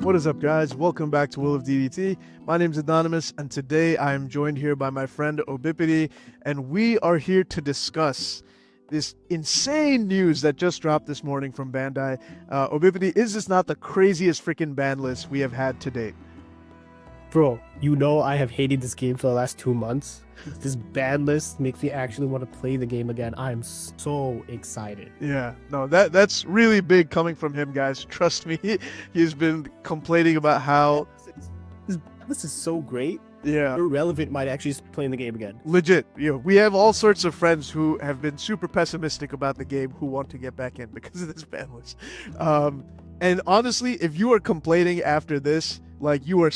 What is up, guys? Welcome back to Will of DDT. My name is Anonymous, and today I am joined here by my friend Obipity, and we are here to discuss this insane news that just dropped this morning from Bandai. Obipity, is this not the craziest freaking ban list we have had to date? Bro, you know I have hated this game for the last 2 months. This ban list makes me actually want to play the game again. I am so excited. Yeah, no, that's really big coming from him, guys. Trust me, he's been complaining about how This is so great. yeah, Irrelevant might actually just playing the game again. legit. We have all sorts of friends who have been super pessimistic about the game who want to get back in because of this ban list. And honestly, if you are complaining after this, like you are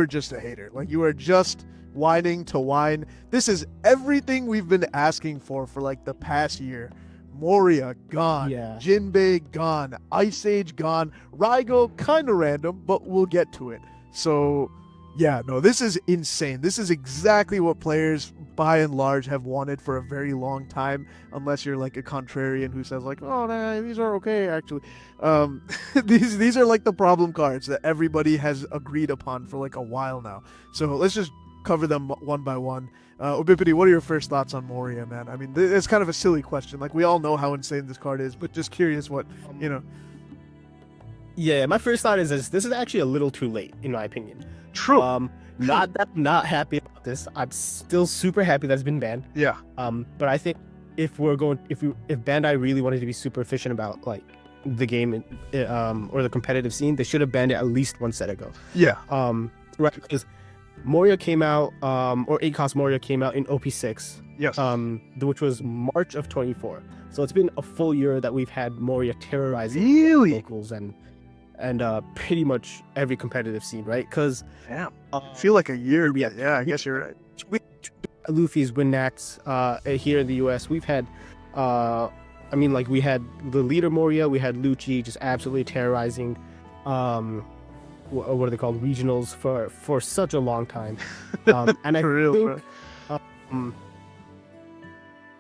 just a hater. Like you are just whining to whine. This is everything we've been asking for like the past year. Moria gone, Yeah. Jinbei gone, Ice Age gone, Raigo kind of random, but we'll get to it. So yeah, no, this is insane. This is exactly what players by and large have wanted for a very long time, unless you're like a contrarian who says like, oh nah, these are okay actually. These are like the problem cards that everybody has agreed upon for like a while now. So let's just cover them one by one. Obipity, what are your first thoughts on Moria, man? I mean, it's kind of a silly question. Like we all know how insane this card is, but just curious what, you know. Yeah, my first thought is this is actually a little too late, in my opinion. True. Not happy about this. I'm still super happy that it's been banned. Yeah. But I think if Bandai really wanted to be super efficient about like the game or the competitive scene, they should have banned it at least one set ago. Yeah. Right, because Moria came out, or 8-cost Moria came out in OP6. Yes. Which was March of 24. So it's been a full year that we've had Moria terrorizing Really? locals and pretty much every competitive scene, right? Because Damn. Feel like a year. Yeah, I guess you're right. Luffy's Winnax here in the US, we've had we had the leader Moria, we had Lucci just absolutely terrorizing what are they called, regionals for such a long time. And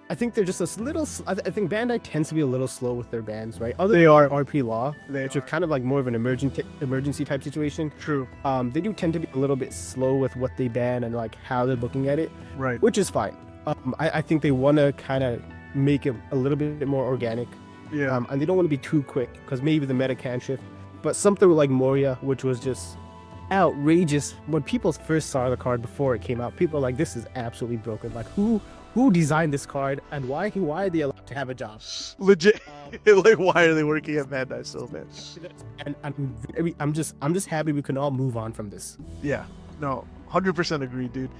I think they're just a little. I think Bandai tends to be a little slow with their bans, right? They are. RP Law, which are kind of like more of an emergency type situation. True. They do tend to be a little bit slow with what they ban and like how they're looking at it, Right. which is fine. I think they want to kind of make it a little bit more organic, Yeah. and they don't want to be too quick because maybe the meta can shift. But something like Moria, which was just outrageous when people first saw the card before it came out, people were like, "This is absolutely broken. Like who designed this card and why are they allowed to have a job?" Legit. Like, why are they working at Bandai still, man? And I'm just happy we can all move on from this. Yeah. No, 100% agree, dude.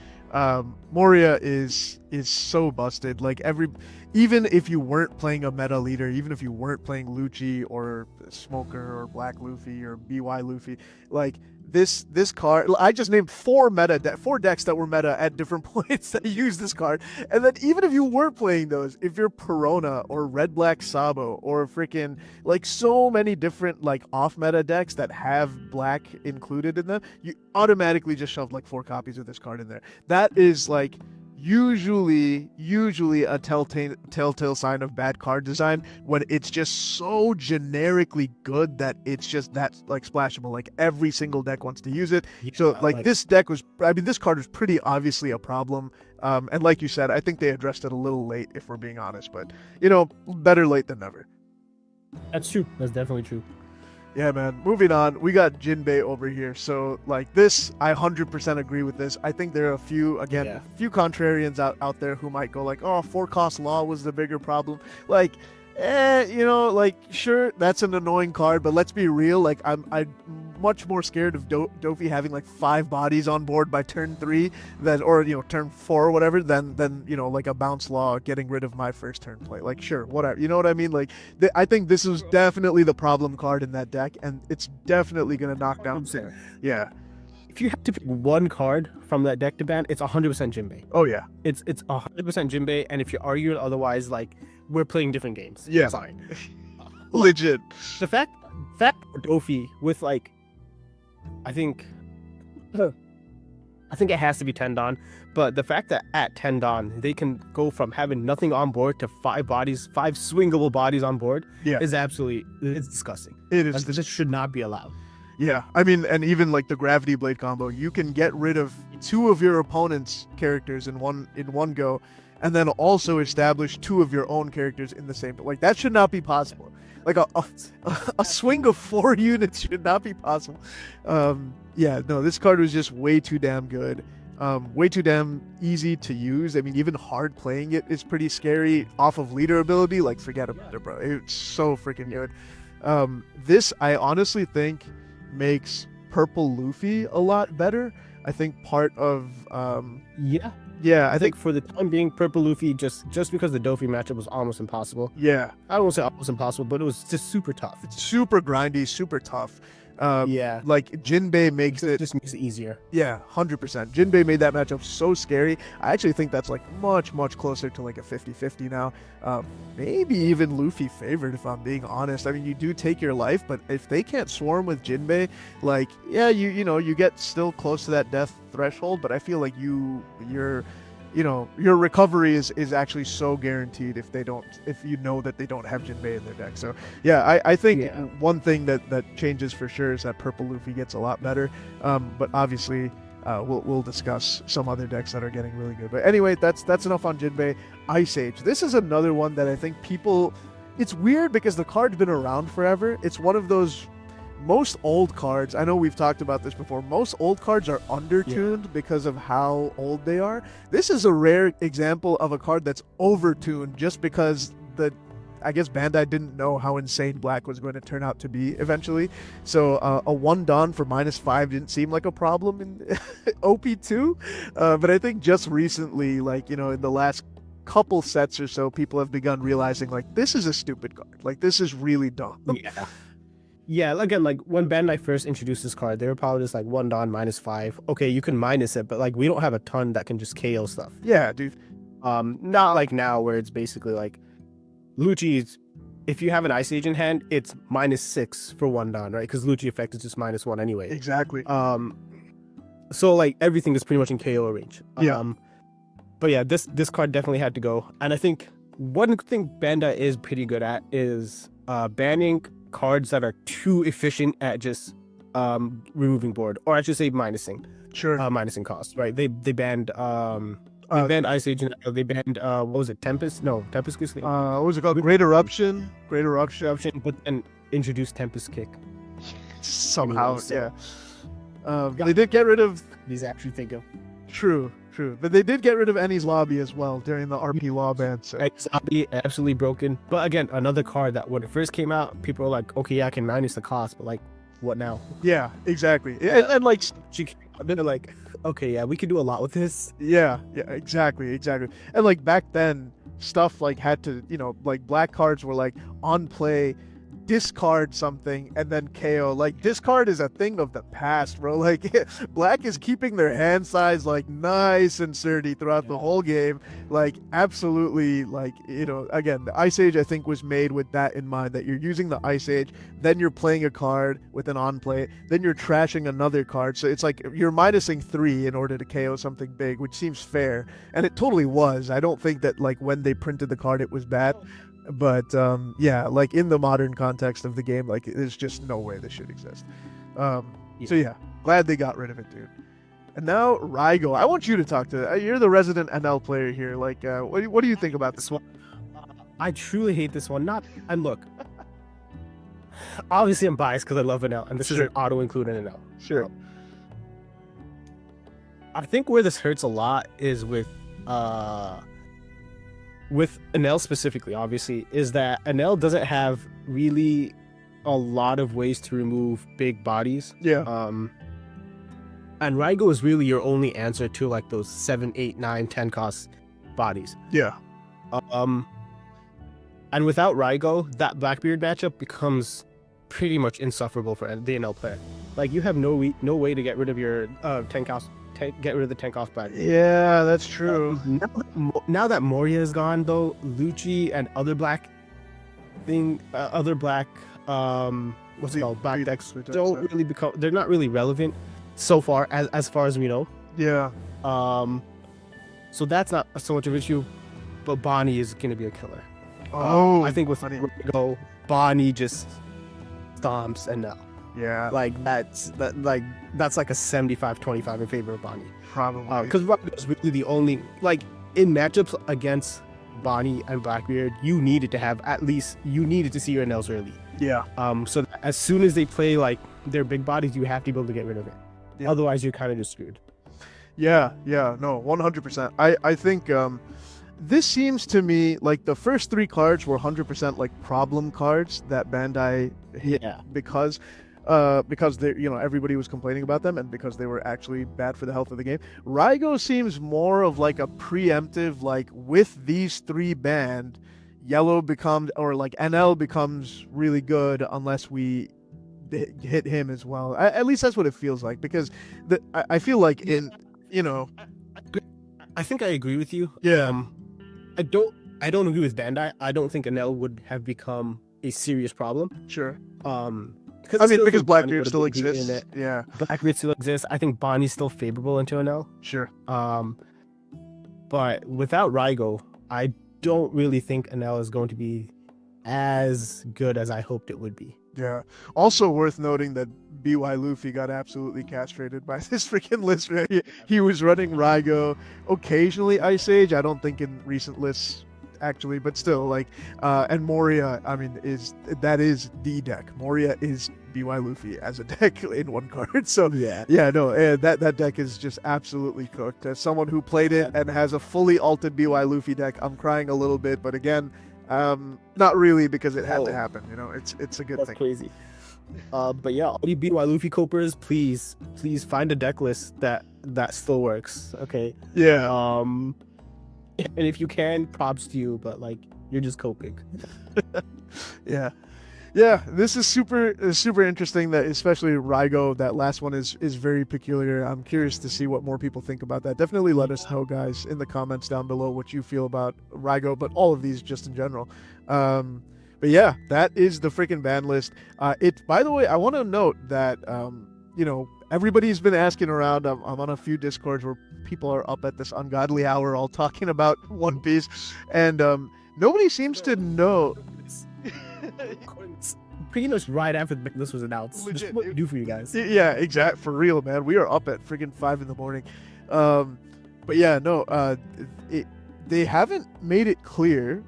Moria is so busted. Like even if you weren't playing a meta leader, even if you weren't playing Lucci or Smoker or Black Luffy or BY Luffy, like this card, I just named four decks that were meta at different points that use this card. And then even if you weren't playing those, if you're Perona or Red Black Sabo or freaking like so many different like off meta decks that have black included in them, you automatically just shoved like 4 copies of this card in there. That is like usually a telltale sign of bad card design when it's just so generically good that it's just that like splashable, like every single deck wants to use it. So like this card was pretty obviously a problem, and like you said, I think they addressed it a little late, if we're being honest, but better late than never. That's true. That's definitely true. Yeah, man. Moving on, we got Jinbei over here. So, like this, I 100% agree with this. I think there are a few contrarians out there who might go like, "Oh, 4-cost Law was the bigger problem." Like, sure, that's an annoying card, but let's be real. Like, I'm much more scared of Dofi having like 5 bodies on board by turn 3 turn 4 or whatever than like a bounce Law getting rid of my first turn play. Like, sure, whatever, you know what I mean? Like, I think this is definitely the problem card in that deck, and it's definitely gonna knock down. Yeah. If you have to pick one card from that deck to ban, it's 100% Jinbei. Oh yeah. It's 100% Jinbei, and if you're arguing otherwise, like we're playing different games. Yeah. Fine. Legit. The fact Dofi with like, I think it has to be Tendon, but the fact that at Tendon they can go from having nothing on board to 5 swingable bodies on board is absolutely, it's disgusting. It is. This should not be allowed. Yeah, I mean, and even like the gravity blade combo, you can get rid of two of your opponent's characters in one go, and then also establish two of your own characters in the same. Like that should not be possible. Like a swing of 4 units should not be possible. Yeah, no, this card was just way too damn good. Way too damn easy to use. I mean, even hard playing it is pretty scary off of leader ability. Like, forget about it, bro. It's so freaking good. This, I honestly think, makes Purple Luffy a lot better. I think part of yeah, I think for the time being, Purple Luffy just because the Dofi matchup was almost impossible. Yeah, I won't say almost impossible, but it was just super tough. it's super grindy, super tough. Yeah, Like Jinbei makes it just makes it easier. Yeah, 100%. Jinbei made that matchup so scary. I actually think that's like much closer to like a 50-50 now. Maybe even Luffy favored, if I'm being honest. I mean, you do take your life, but if they can't swarm with Jinbei, like, yeah, you know, you get still close to that death threshold, but I feel like your recovery is actually so guaranteed if you know that they don't have Jinbei in their deck. So yeah, I think one thing that changes for sure is that Purple Luffy gets a lot better. But obviously we'll discuss some other decks that are getting really good. But anyway, that's enough on Jinbei. Ice Age. This is another one that I think people. It's weird because the card's been around forever. It's one of those. Most old cards, I know we've talked about this before, most old cards are undertuned because of how old they are. This is a rare example of a card that's overtuned just because I guess Bandai didn't know how insane Black was going to turn out to be eventually. So a 1 Dawn for -5 didn't seem like a problem in OP2. But I think just recently, like, you know, in the last couple sets or so, people have begun realizing, like, this is a stupid card. Like, this is really dumb. Yeah, again, like when Bandai first introduced this card, they were probably just like 1 Dawn -5. Okay, you can minus it, but like we don't have a ton that can just KO stuff. Yeah, dude. Not like now where it's basically like Lucci's. If you have an Ice Age in hand, it's -6 for 1 Dawn, right? Because Lucci effect is just -1 anyway. Exactly. So like everything is pretty much in KO range. Yeah. But yeah, this card definitely had to go. And I think one thing Bandai is pretty good at is banning cards that are too efficient at just removing board, or I should say minusing. Sure. Minusing cost, right? They banned banned Ice Age, and they banned what was it? Tempest? No, Tempest Kick. What was it called? Great Eruption. But then introduced Tempest Kick Somehow. So, yeah. They did get rid of. These actually think of. True. But they did get rid of Ennie's Lobby as well during the RP law ban. So. Ennie's Lobby, absolutely broken. But again, another card that when it first came out, people were like, okay, yeah, I can minus the cost, but like, what now? Yeah, exactly. And like, they're like, okay, yeah, we can do a lot with this. Yeah, exactly. And like back then, stuff like had to, you know, like black cards were like on play, discard something and then KO. Like discard is a thing of the past, bro. Like black is keeping their hand size like nice and sturdy throughout the whole game. Like absolutely, like, you know, again, the Ice Age I think was made with that in mind, that you're using the Ice Age, then you're playing a card with an on play, then you're trashing another card. So it's like you're minusing 3 in order to KO something big, which seems fair. And it totally was. I don't think that like when they printed the card it was bad. But yeah, like in the modern context of the game, like there's just no way this should exist. So yeah, glad they got rid of it, dude. And now Raigo, I want you to talk to. You're the resident NL player here. Like, what do you think about this one? I truly hate this one. And look, obviously I'm biased because I love NL, and this is an auto include in NL. Sure. I think where this hurts a lot is with Enel specifically, obviously, is that Enel doesn't have really a lot of ways to remove big bodies. Yeah. And Raigo is really your only answer to like those 7, 8, 9, 10 cost bodies. Yeah. And without Raigo, that Blackbeard matchup becomes pretty much insufferable for the NL player. Like you have no way to get rid of your 10 cost. Get rid of the 10 cost body. Yeah, that's true. Now that Moria is gone, though, Lucci and other black what's it called? Black decks don't really become. They're not really relevant so far, as far as we know. Yeah. So that's not so much of an issue, but Bonnie is gonna be a killer. Oh, I think with Raigo, Bonnie just stomps and now. Yeah, Like that's like a 75-25 in favor of Bonnie. probably. Because Raigo is really the only, like, in matchups against Bonnie and Blackbeard, you needed to see your Nels early. Yeah, So that as soon as they play like their big bodies, you have to be able to get rid of it. Yeah. Otherwise, you're kind of just screwed. yeah, no, 100%. I think this seems to me like the first 3 cards were 100% like problem cards that Bandai hit Yeah. because they, everybody was complaining about them and because they were actually bad for the health of the game. Raigo seems more of like a preemptive, like with these 3 banned, yellow becomes, or like NL becomes really good unless we hit him as well. At least that's what it feels like, because I feel like in, I think I agree with you. Yeah. I don't agree with Bandai. I don't think Anel would have become a serious problem. Sure. Because Blackbeard still exists. Yeah. Blackbeard still exists. I think Bonnie's still favorable into Anel. Sure. But without Raigo, I don't really think Anel is going to be as good as I hoped it would be. Yeah. Also worth noting that BY Luffy got absolutely castrated by this freaking list. Right? He was running Raigo, occasionally Ice Age. I don't think in recent lists actually, but still, like, and Moria, I mean, that is the deck. Moria is BY Luffy as a deck in one card. So yeah, no, that deck is just absolutely cooked. As someone who played it and has a fully altered BY Luffy deck, I'm crying a little bit, but again, not really, because it had to happen. It's a good thing. That's crazy. But yeah, all you BY Luffy copers, please find a deck list that still works. Okay. Yeah. And if you can, props to you, but like, you're just coping. Yeah. This is super interesting. That especially Raigo, that last one is very peculiar. I'm curious to see what more people think about that. Definitely let us know, guys, in the comments down below what you feel about Raigo, but all of these just in general. But yeah, that is the freaking ban list. By the way, I want to note that everybody's been asking around. I'm on a few Discords where people are up at this ungodly hour all talking about One Piece, and nobody seems to know. Pretty much right after the list was announced. Legit, just what we do for you guys. Yeah, exact, for real, man. We are up at freaking 5 a.m. But yeah, no, they haven't made it clear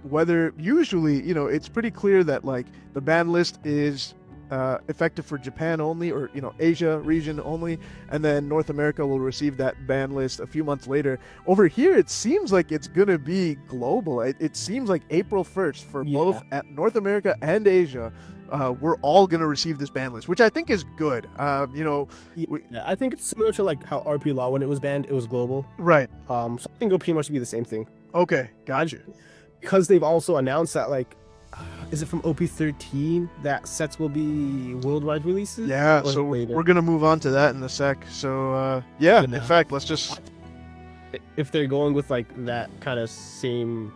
whether, usually, it's pretty clear that like the ban list is effective for Japan only, or Asia region only, and then North America will receive that ban list a few months later. Over here, it seems like it's gonna be global. It seems like April 1st for both at North America and Asia. We're all gonna receive this ban list, which I think is good. I think it's similar to like how RP Law, when it was banned, it was global. Right. So I think it'll pretty much be the same thing. Okay, gotcha. Because they've also announced that, like, is it from OP13 that sets will be worldwide releases? Yeah, so we're gonna move on to that in a sec. So yeah, in fact, let's just, if they're going with like that kind of same,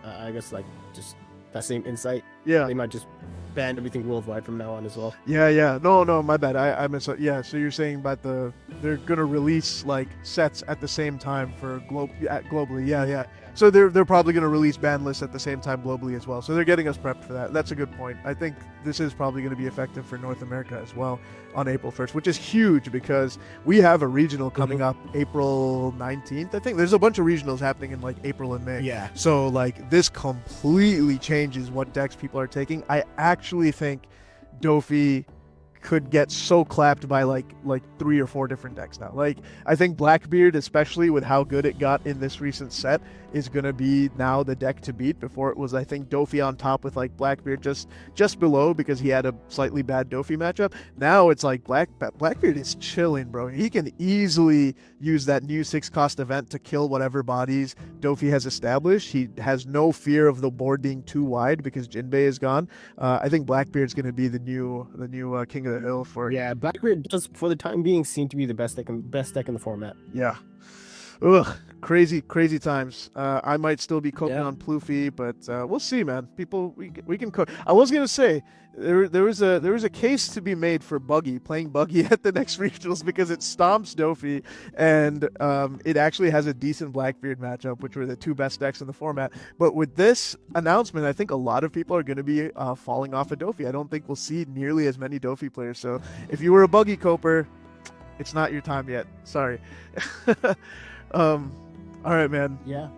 I guess, like just that same insight, they might just ban everything worldwide from now on as well. Yeah. No, my bad. I missed it. Yeah, so you're saying about they're gonna release like sets at the same time for globally. Yeah. So they're probably gonna release ban lists at the same time globally as well. So they're getting us prepped for that. That's a good point. I think this is probably gonna be effective for North America as well on April 1st, which is huge because we have a regional coming up April 19th. I think there's a bunch of regionals happening in like April and May. Yeah. So like this completely changes what decks people are taking. I actually think Dofi could get so clapped by like 3 or 4 different decks now. Like, I think Blackbeard, especially with how good it got in this recent set, is gonna be now the deck to beat. Before it was, I think, Dofi on top with like Blackbeard just below because he had a slightly bad Dofi matchup. Now it's like Blackbeard is chilling, bro. He can easily use that new 6-cost event to kill whatever bodies Dofi has established. He has no fear of the board being too wide because Jinbei is gone. I think Blackbeard's gonna be the new king of the hill for. Yeah, Blackbeard does, for the time being, seem to be the best deck in the format. Yeah. Ugh, crazy times. I might still be cooking Yeah. on Ploofy, but we'll see, man. People, we can cook. I was gonna say there was a case to be made for Buggy playing Buggy at the next regionals because it stomps Dofi, and it actually has a decent Blackbeard matchup, which were the two best decks in the format. But with this announcement, I think a lot of people are going to be falling off of Dofi. I don't think we'll see nearly as many Dofi players. So if you were a Buggy coper, it's not your time yet. Sorry. All right, man. Yeah.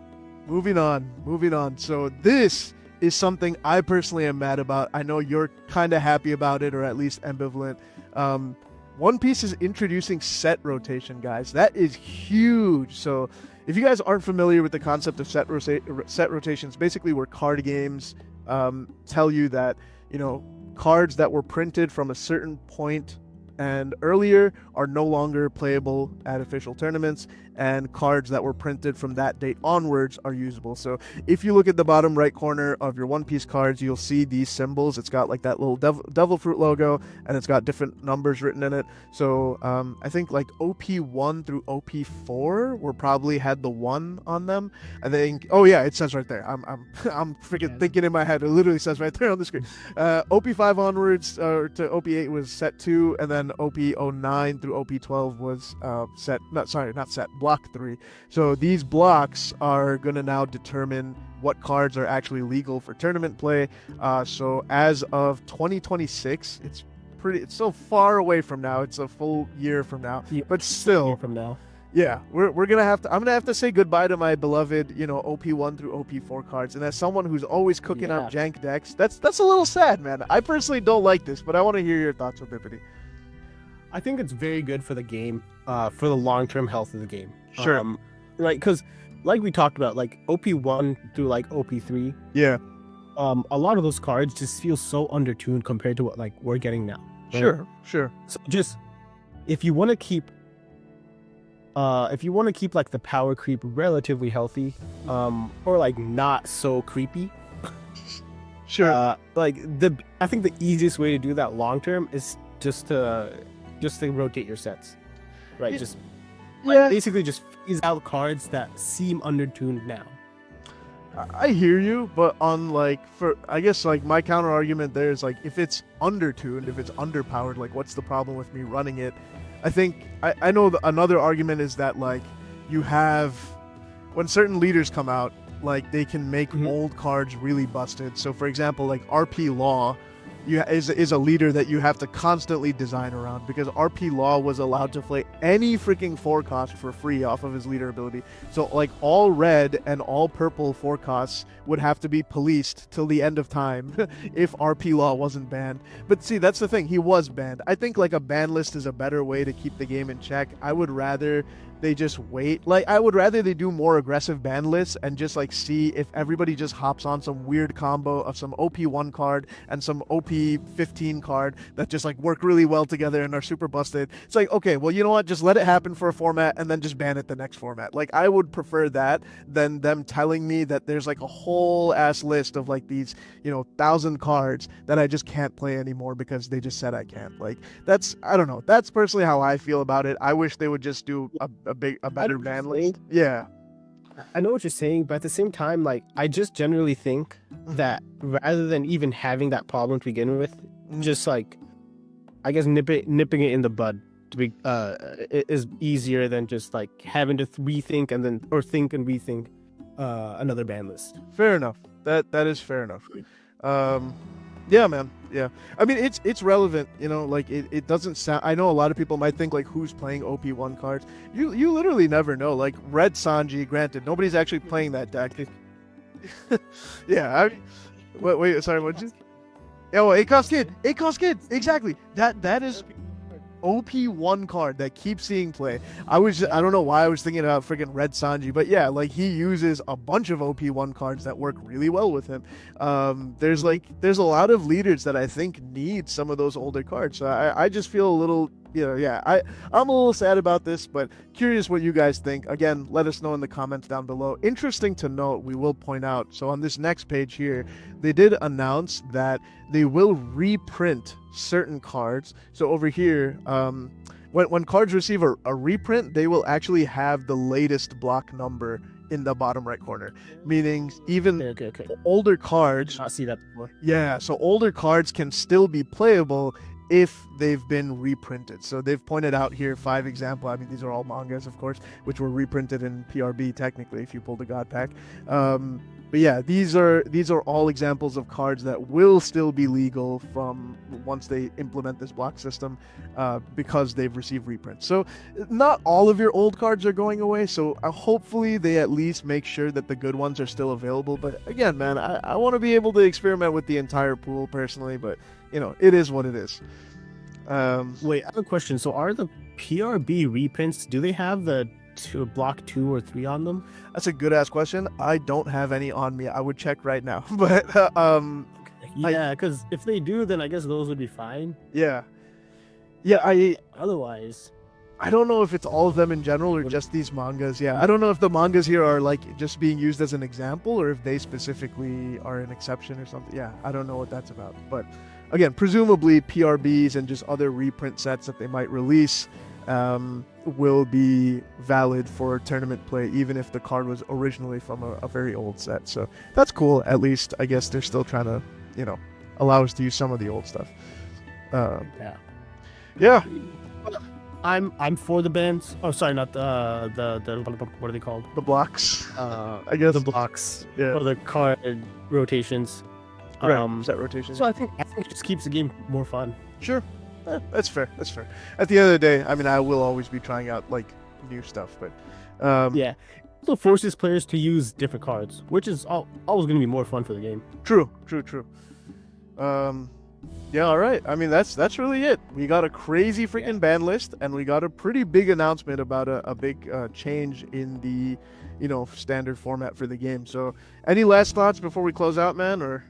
Moving on. So this is something I personally am mad about. I know you're kind of happy about it, or at least ambivalent. One Piece is introducing set rotation, guys. That is huge. So if you guys aren't familiar with the concept of set rotations, basically where card games tell you that, cards that were printed from a certain point and earlier are no longer playable at official tournaments, and cards that were printed from that date onwards are usable. So if you look at the bottom right corner of your One Piece cards, you'll see these symbols. It's got like that little devil fruit logo, and it's got different numbers written in it. So I think like OP1 through OP4 were probably had the 1 on them. I think, oh yeah, it says right there. I'm freaking thinking in my head. It literally says right there on the screen. OP5 onwards to OP8 was set 2, and then OP09 through OP12 was block 3. So these blocks are going to now determine what cards are actually legal for tournament play. So as of 2026, it's so far away from now. It's a full year from now, but still from now. Yeah, I'm gonna have to say goodbye to my beloved, OP1 through OP4 cards. And as someone who's always cooking up jank decks, that's a little sad, man. I personally don't like this, but I want to hear your thoughts on Bippity. I think it's very good for the game, for the long-term health of the game. Sure. Because like we talked about, like OP1 through like OP3. Yeah. A lot of those cards just feel so undertuned compared to what like we're getting now. Right? Sure. So just if you want to keep like the power creep relatively healthy, or like not so creepy. Sure. I think the easiest way to do that long term is just to rotate your sets, right? Basically just phase out cards that seem undertuned now. I hear you, but on I guess my counter argument there is if it's undertuned, if it's underpowered, what's the problem with me running it? I think I know another argument is that you have, when certain leaders come out, they can make old cards really busted. So for example, RP Law is a leader that you have to constantly design around, because RP Law was allowed to play any freaking forecast for free off of his leader ability. So all red and all purple forecasts would have to be policed till the end of time if RP Law wasn't banned. But see, that's the thing, he was banned. I think a ban list is a better way to keep the game in check. I would rather they just wait. I would rather they do more aggressive ban lists and just see if everybody just hops on some weird combo of some OP1 card and some OP15 card that just work really well together and are super busted. It's okay, well, you know what? Just let it happen for a format and then just ban it the next format. I would prefer that than them telling me that there's a whole ass list of these, 1,000 cards that I just can't play anymore because they just said I can't. I don't know. That's personally how I feel about it. I wish they would just do a better ban list. Yeah. I know what you're saying, but at the same time, I just generally think that rather than even having that problem to begin with, just I guess nipping it in the bud to be is easier than just having to rethink and then think and rethink another ban list. Fair enough. That is fair enough. Yeah, man. Yeah. I mean, it's relevant, it doesn't sound, I know a lot of people might think who's playing OP1 cards. You literally never know. Red Sanji, granted, nobody's actually playing that deck. Yeah. Wait, sorry, what'd you? Yeah, well, 8-cost kid, exactly. That is OP1 card that keeps seeing play. I don't know why I was thinking about freaking Red Sanji, but yeah, he uses a bunch of OP1 cards that work really well with him. There's a lot of leaders that I think need some of those older cards. So I just feel a little, I'm a little sad about this, but curious what you guys think. Again, let us know in the comments down below. Interesting to note, we will point out, so on this next page here, they did announce that they will reprint certain cards. So over here, when cards receive a reprint, they will actually have the latest block number in the bottom right corner, meaning even Okay. older cards. Not see that before. Yeah, so older cards can still be playable if they've been reprinted. So they've pointed out here 5 examples. I mean, these are all mangas, of course, which were reprinted in PRB technically if you pull the God Pack. But yeah, these are all examples of cards that will still be legal from once they implement this block system, because they've received reprints. So not all of your old cards are going away. So hopefully they at least make sure that the good ones are still available. But again, man, I want to be able to experiment with the entire pool personally. But it is what it is. Wait, I have a question. So are the PRB reprints, do they have the block 2 or 3 on them? That's a good ass question. I don't have any on me. I would check right now. But yeah, because if they do, then I guess those would be fine. Yeah. Otherwise, I don't know if it's all of them in general or just these mangas. Yeah, I don't know if the mangas here are like just being used as an example or if they specifically are an exception or something. Yeah, I don't know what that's about. But again, presumably PRBs and just other reprint sets that they might release will be valid for tournament play, even if the card was originally from a very old set. So that's cool. At least I guess they're still trying to, allow us to use some of the old stuff. Yeah. I'm for the bans. Oh, sorry, not the what are they called? The blocks. I guess the blocks. Yeah. Or the card rotations. Right. Set rotations. So I think it just keeps the game more fun. Sure. That's fair. At the end of the day, I mean, I will always be trying out like new stuff, but yeah, it also forces players to use different cards, which is always going to be more fun for the game. True. Yeah, all right. I mean, that's really it. We got a crazy freaking ban list, and we got a pretty big announcement about a big change in the standard format for the game. So, any last thoughts before we close out, man? Or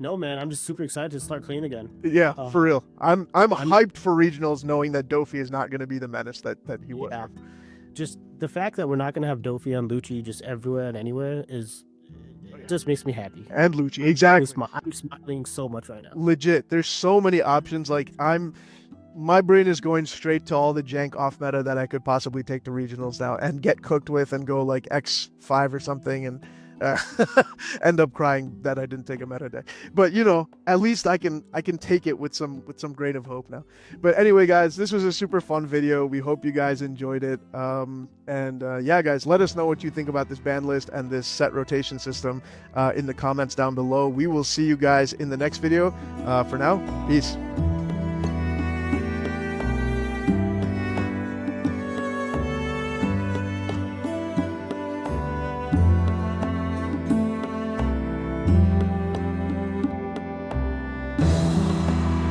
no, man, I'm just super excited to start playing again. Yeah, for real. I'm hyped for regionals, knowing that Dofi is not going to be the menace that he was. Yeah. Just the fact that we're not going to have Dofi and Lucci just everywhere and anywhere just makes me happy. And Lucci, exactly. I'm smiling so much right now. Legit, there's so many options. Like my brain is going straight to all the jank off meta that I could possibly take to regionals now and get cooked with and go like X5 or something and end up crying that I didn't take a meta deck. But at least I can take it with some grain of hope now. But anyway, guys, this was a super fun video. We hope you guys enjoyed it. Yeah, guys, let us know what you think about this ban list and this set rotation system in the comments down below. We will see you guys in the next video. For now, peace.